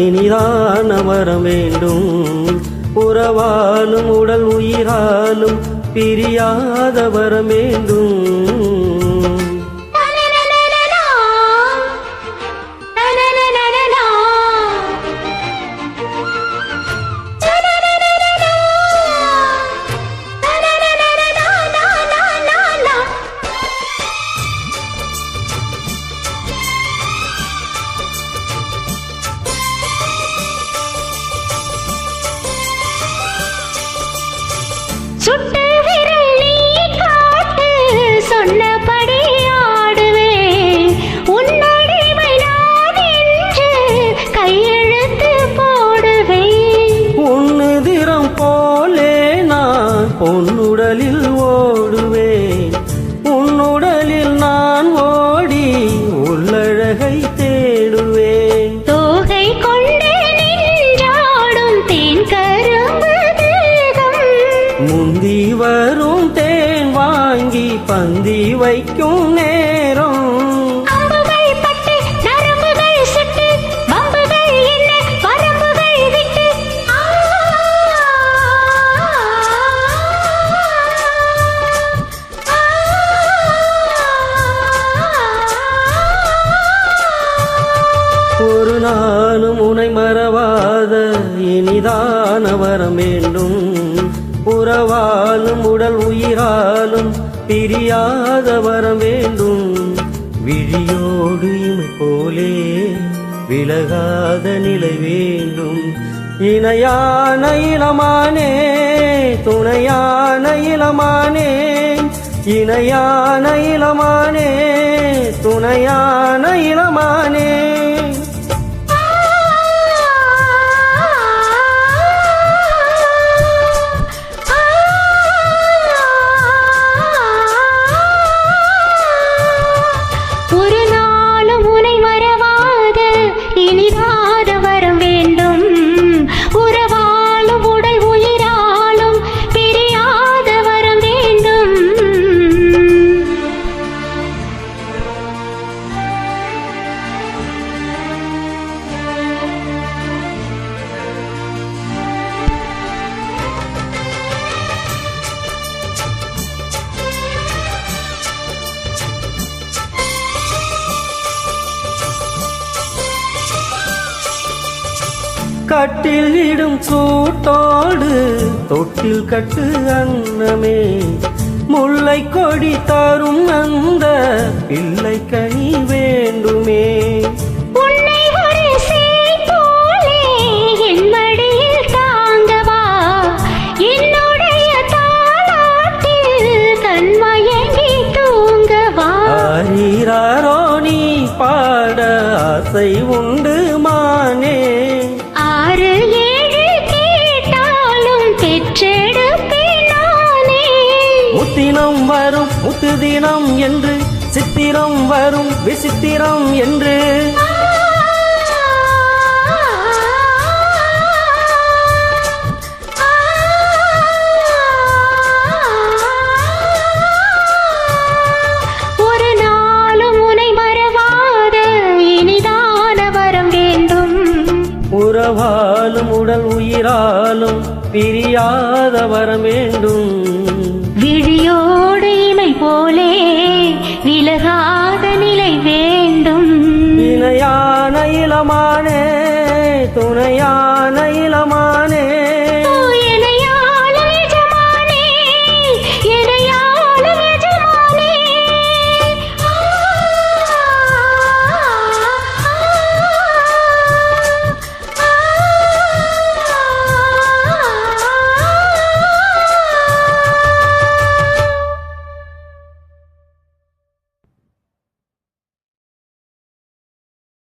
இனிதான வரம் வேண்டும். உறவாலும் உடல் உயிராலும் பிரியாத வரம் வேண்டும். சுட்டு விரல் நீ காட்டு சொன்னபடி ஆடுவேன். உன்னடிமை நான் என்று கையெழுத்து போடுவேன். உன்னுதிரம் போலே நான் பொன்னுடலில் ஓடுவேன். உன்னுடலில் நான் ஓடி உள்ளழகை தேடுவேன். தோகை கொண்டு நின்றாடும் தேன் கரும்பு முந்தி வரும் தேன் வாங்கி பந்தி வைக்கும் நேரம். அம்புகள் பட்டு நரம்புகள் சுட்டு வம்புகள் என்ன வரம்புகள் விட்டு ஒரு நாளும் உனை மறவாத இனிதான வரம் வேண்டும். உறவாலும் உடல் உயிராலும் பிரியாத வரம் வேண்டும். விழியோடு இமை போலே விலகாத நிலை வேண்டும். இணையான இளமானே துணையான இளமானே. இணையான இளமானே துணையான இளமானே. கட்டில் இடும் சூட்டோடு தொட்டில் கட்டு அன்னமே. முல்லை கொடி தரும் அந்த பிள்ளை கனி வேண்டுமே. உன்னை ஒரு சேய் போலே என் மடியில் தாங்கவா. என்னுடைய தாலாட்டில் தன்மயங்கி தூங்கவா. ஆரீராரோ நீ பாட ஆசை உண்டு மானே. 6 7 கேட்டாலும் பெற்றெடுப்பேன் நானே. முத்தினம் வரும் முத்து தினம் என்று சித்திரம் வரும் விசித்திரம் என்று. ஒரு நாளும் உனை மறவாத இனிதான வரம் வேண்டும். பிரியாத வரம் வேண்டும். விழியோடு இமை போலே விலகாத நிலை வேண்டும். இணையான இளமானே துணையான